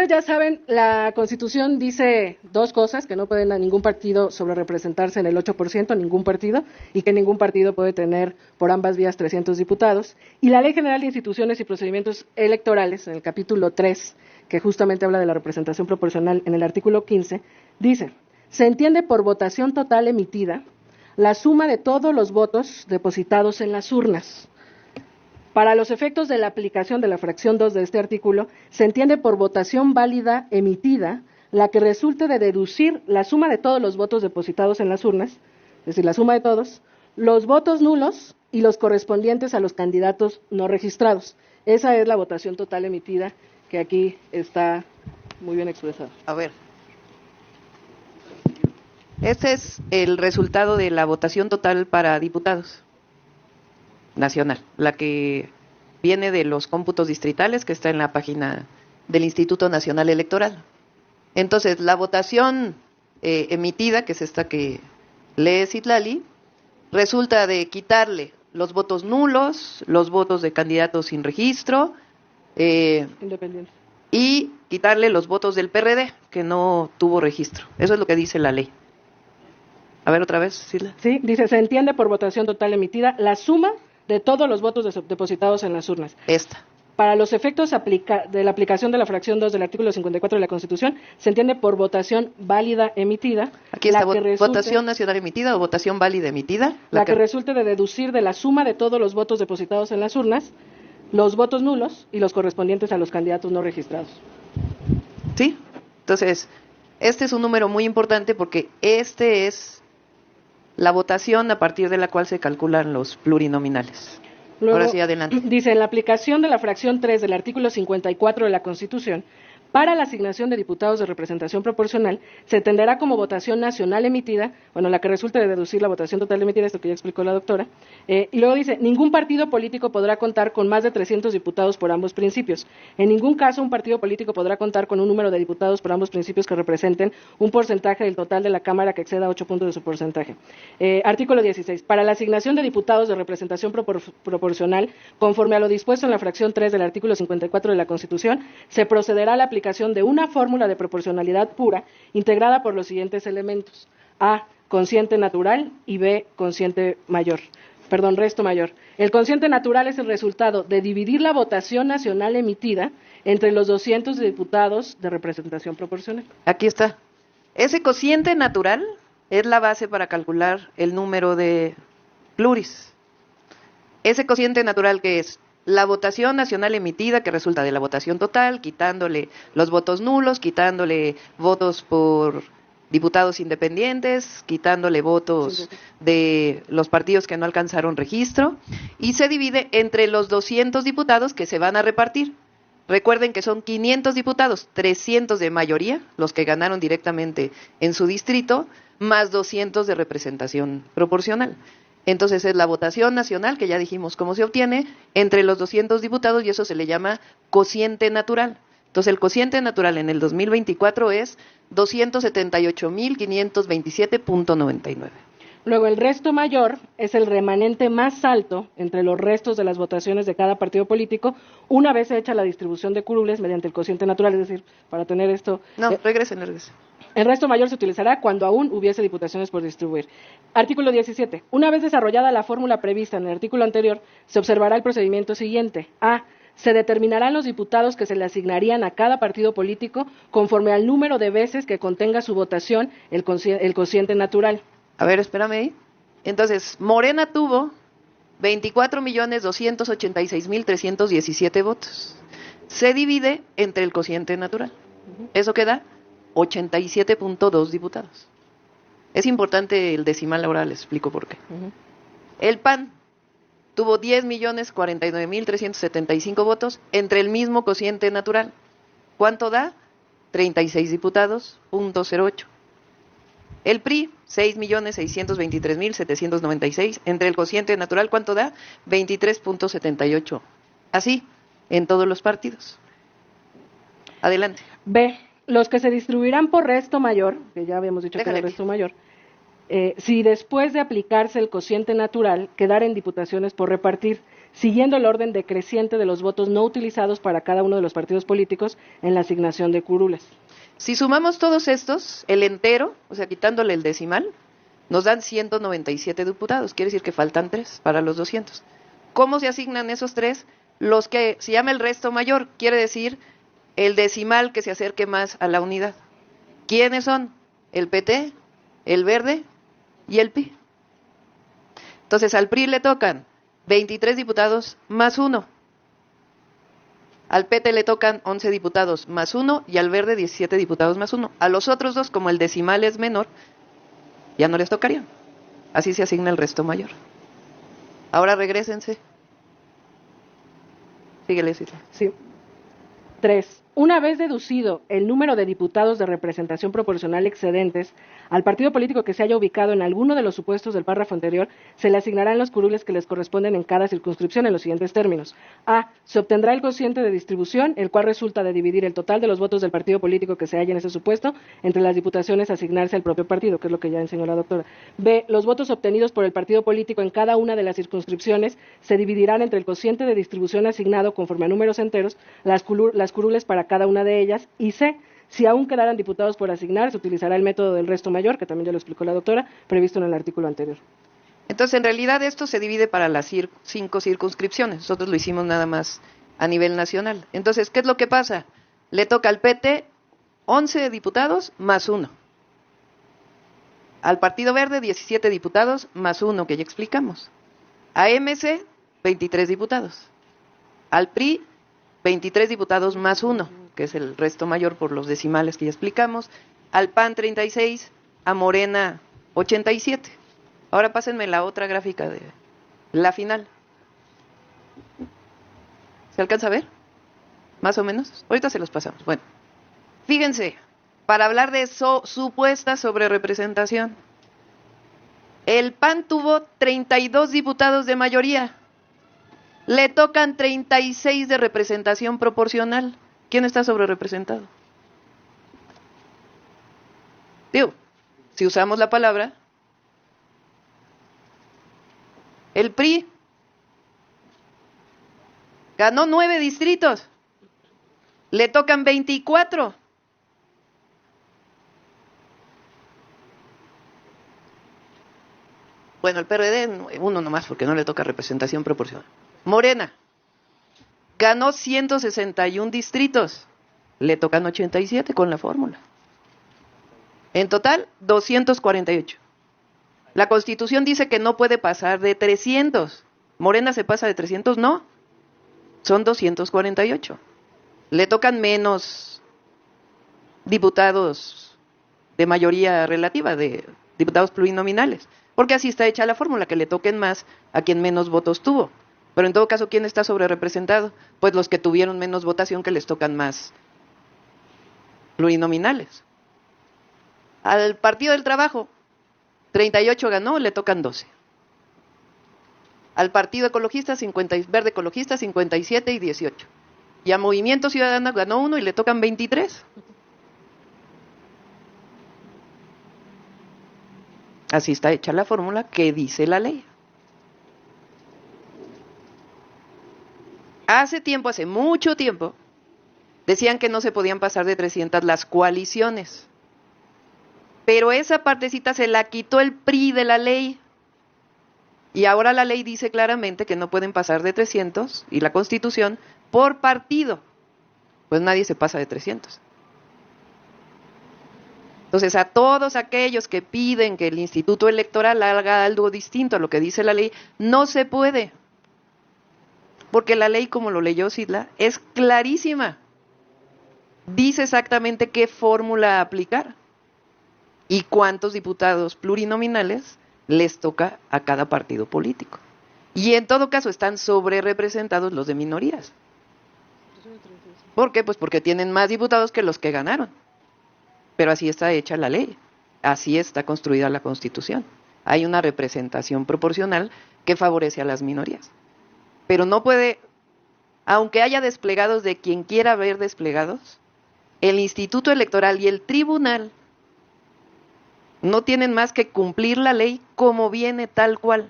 ustedes ya saben, la Constitución dice dos cosas, que no pueden a ningún partido sobrerepresentarse en el 8%, ningún partido, y que ningún partido puede tener por ambas vías 300 diputados. Y la Ley General de Instituciones y Procedimientos Electorales, en el capítulo 3, que justamente habla de la representación proporcional en el artículo 15, dice, se entiende por votación total emitida la suma de todos los votos depositados en las urnas. Para los efectos de la aplicación de la fracción 2 de este artículo, se entiende por votación válida emitida la que resulte de deducir la suma de todos los votos depositados en las urnas, es decir, la suma de todos, los votos nulos y los correspondientes a los candidatos no registrados. Esa es la votación total emitida que aquí está muy bien expresada. A ver. Este es el resultado de la votación total para diputados. Nacional, la que viene de los cómputos distritales, que está en la página del Instituto Nacional Electoral. Entonces, la votación emitida, que es esta que lee Citlali, resulta de quitarle los votos nulos, los votos de candidatos sin registro, Independiente. y quitarle los votos del PRD, que no tuvo registro. Eso es lo que dice la ley. A ver, otra vez, Citlali. Sí, dice, se entiende por votación total emitida la suma de todos los votos depositados en las urnas. Esta. Para los efectos de la aplicación de la fracción 2 del artículo 54 de la Constitución, se entiende por votación válida emitida. Aquí está, votación nacional emitida o votación válida emitida. La que resulte de deducir de la suma de todos los votos depositados en las urnas, los votos nulos y los correspondientes a los candidatos no registrados. ¿Sí? Entonces, este es un número muy importante porque este es la votación a partir de la cual se calculan los plurinominales. Luego, ahora sí, adelante. Dice, en la aplicación de la fracción 3 del artículo 54 de la Constitución, para la asignación de diputados de representación proporcional, se entenderá como votación nacional emitida, bueno, la que resulte de deducir la votación total emitida, esto que ya explicó la doctora, y luego dice, ningún partido político podrá contar con más de 300 diputados por ambos principios. En ningún caso un partido político podrá contar con un número de diputados por ambos principios que representen un porcentaje del total de la Cámara que exceda 8 puntos de su porcentaje. Artículo 16. Para la asignación de diputados de representación proporcional, conforme a lo dispuesto en la fracción 3 del artículo 54 de la Constitución, se procederá a la aplicación de una fórmula de proporcionalidad pura integrada por los siguientes elementos: A, cociente natural, y B, resto mayor. El cociente natural es el resultado de dividir la votación nacional emitida entre los 200 diputados de representación proporcional. Aquí está. Ese cociente natural es la base para calcular el número de pluris. Ese cociente natural, que es la votación nacional emitida, que resulta de la votación total, quitándole los votos nulos, quitándole votos por diputados independientes, quitándole votos de los partidos que no alcanzaron registro, y se divide entre los 200 diputados que se van a repartir. Recuerden que son 500 diputados, 300 de mayoría, los que ganaron directamente en su distrito, más 200 de representación proporcional. Entonces es la votación nacional, que ya dijimos cómo se obtiene, entre los 200 diputados, y eso se le llama cociente natural. Entonces el cociente natural en el 2024 es 278.527.99. Luego, el resto mayor es el remanente más alto entre los restos de las votaciones de cada partido político, una vez hecha la distribución de curules mediante el cociente natural, es decir, para tener esto... No, regresen. El resto mayor se utilizará cuando aún hubiese diputaciones por distribuir. Artículo 17. Una vez desarrollada la fórmula prevista en el artículo anterior, se observará el procedimiento siguiente. A. Se determinarán los diputados que se le asignarían a cada partido político conforme al número de veces que contenga su votación el cociente natural. A ver, espérame ahí. Entonces, Morena tuvo 24.286.317 votos. Se divide entre el cociente natural. Eso queda 87.2 diputados. Es importante el decimal, ahora les explico por qué. El PAN tuvo 10.049.375 votos entre el mismo cociente natural. ¿Cuánto da? 36 diputados, .08. El PRI, 6.623.796 entre el cociente natural. ¿Cuánto da? 23.78. Así, en todos los partidos. Adelante. B. Los que se distribuirán por resto mayor, que ya habíamos dicho que era el resto mayor, si después de aplicarse el cociente natural quedaren diputaciones por repartir, siguiendo el orden decreciente de los votos no utilizados para cada uno de los partidos políticos en la asignación de curules. Si sumamos todos estos, el entero, o sea, quitándole el decimal, nos dan 197 diputados. Quiere decir que faltan 3 para los 200. ¿Cómo se asignan esos 3? Los que se llama el resto mayor, quiere decir el decimal que se acerque más a la unidad. ¿Quiénes son? El PT, el Verde y el PRI. Entonces al PRI le tocan 23 diputados más 1. Al PT le tocan 11 diputados más 1 y al Verde 17 diputados más 1. A los otros dos, como el decimal es menor, ya no les tocarían. Así se asigna el resto mayor. Ahora regrésense. Síguele, Citlali. Sí. 3. Una vez deducido el número de diputados de representación proporcional excedentes, al partido político que se haya ubicado en alguno de los supuestos del párrafo anterior, se le asignarán los curules que les corresponden en cada circunscripción en los siguientes términos. A. Se obtendrá el cociente de distribución, el cual resulta de dividir el total de los votos del partido político que se halla en ese supuesto entre las diputaciones a asignarse al propio partido, que es lo que ya enseñó la doctora. B. Los votos obtenidos por el partido político en cada una de las circunscripciones se dividirán entre el cociente de distribución asignado conforme a números enteros, las curules para cada una de ellas. Y C. Si aún quedaran diputados por asignar, se utilizará el método del resto mayor, que también ya lo explicó la doctora, previsto en el artículo anterior. Entonces, en realidad esto se divide para las 5 circunscripciones. Nosotros lo hicimos nada más a nivel nacional. Entonces, ¿qué es lo que pasa? Le toca al PT 11 diputados más 1. Al Partido Verde 17 diputados más 1, que ya explicamos. A MC 23 diputados. Al PRI 23 diputados más 1, que es el resto mayor por los decimales que ya explicamos. Al PAN 36, a Morena 87. Ahora pásenme la otra gráfica de la final. ¿Se alcanza a ver? Más o menos. Ahorita se los pasamos. Bueno, fíjense, para hablar de supuesta sobrerepresentación, el PAN tuvo 32 diputados de mayoría. Le tocan 36 de representación proporcional. ¿Quién está sobrerepresentado? Digo, si usamos la palabra, el PRI ganó 9 distritos, le tocan 24. Bueno, el PRD, uno nomás, porque no le toca representación proporcional. Morena ganó 161 distritos, le tocan 87 con la fórmula. En total, 248. La Constitución dice que no puede pasar de 300. Morena se pasa de 300, no. Son 248. Le tocan menos diputados de mayoría relativa, de diputados plurinominales, porque así está hecha la fórmula, que le toquen más a quien menos votos tuvo. Pero en todo caso, ¿quién está sobrerepresentado? Pues los que tuvieron menos votación, que les tocan más plurinominales. Al Partido del Trabajo, 38 ganó, le tocan 12. Al Partido Ecologista, Verde Ecologista, 57 y 18. Y a Movimiento Ciudadano ganó 1 y le tocan 23. Así está hecha la fórmula que dice la ley. Hace mucho tiempo, decían que no se podían pasar de 300 las coaliciones. Pero esa partecita se la quitó el PRI de la ley. Y ahora la ley dice claramente que no pueden pasar de 300, y la Constitución, por partido. Pues nadie se pasa de 300. Entonces, a todos aquellos que piden que el Instituto Electoral haga algo distinto a lo que dice la ley, no se puede. Porque la ley, como lo leyó Citlali, es clarísima. Dice exactamente qué fórmula aplicar y cuántos diputados plurinominales les toca a cada partido político. Y en todo caso están sobrerepresentados los de minorías. ¿Por qué? Pues porque tienen más diputados que los que ganaron. Pero así está hecha la ley, así está construida la Constitución. Hay una representación proporcional que favorece a las minorías. Pero no puede, aunque haya desplegados de quien quiera ver desplegados, el Instituto Electoral y el Tribunal no tienen más que cumplir la ley como viene tal cual.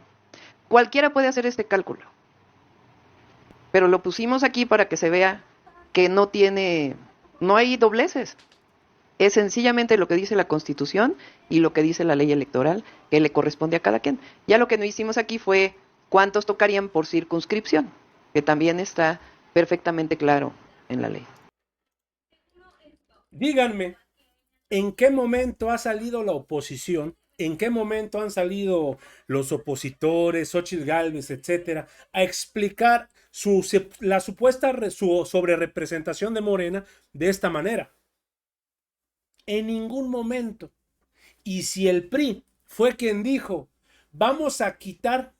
Cualquiera puede hacer este cálculo. pero lo pusimos aquí para que se vea que no hay dobleces. Es sencillamente lo que dice la Constitución y lo que dice la ley electoral, que le corresponde a cada quien. Ya lo que no hicimos aquí fue cuántos tocarían por circunscripción, que también está perfectamente claro en la ley. Díganme, ¿en qué momento ha salido la oposición? ¿En qué momento han salido los opositores, Xóchitl Gálvez, etcétera, a explicar la supuesta sobrerepresentación de Morena de esta manera? En ningún momento. Y si el PRI fue quien dijo, vamos a quitar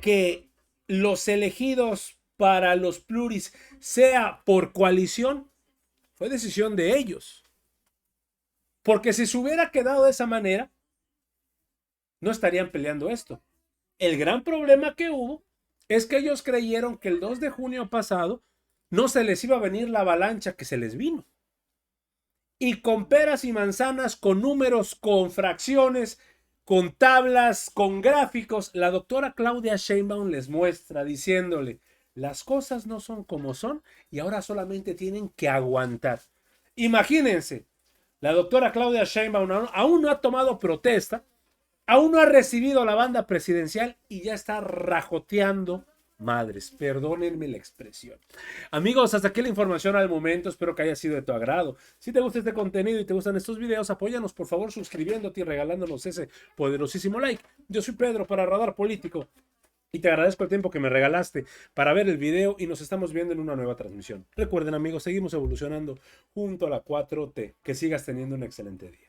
que los elegidos para los pluris sea por coalición, fue decisión de ellos. Porque si se hubiera quedado de esa manera, no estarían peleando esto. El gran problema que hubo es que ellos creyeron que el 2 de junio pasado no se les iba a venir la avalancha que se les vino. Y con peras y manzanas, con números, con fracciones, con tablas, con gráficos, la doctora Claudia Sheinbaum les muestra diciéndole, las cosas no son como son y ahora solamente tienen que aguantar. Imagínense, la doctora Claudia Sheinbaum aún no ha tomado protesta, aún no ha recibido la banda presidencial y ya está rajoteando madres. Perdónenme la expresión. Amigos, hasta aquí la información al momento. Espero que haya sido de tu agrado. Si te gusta este contenido y te gustan estos videos, apóyanos por favor suscribiéndote y regalándonos ese poderosísimo like. Yo soy Pedro para Radar Político y te agradezco el tiempo que me regalaste para ver el video y nos estamos viendo en una nueva transmisión. Recuerden, amigos, seguimos evolucionando junto a la 4T. Que sigas teniendo un excelente día.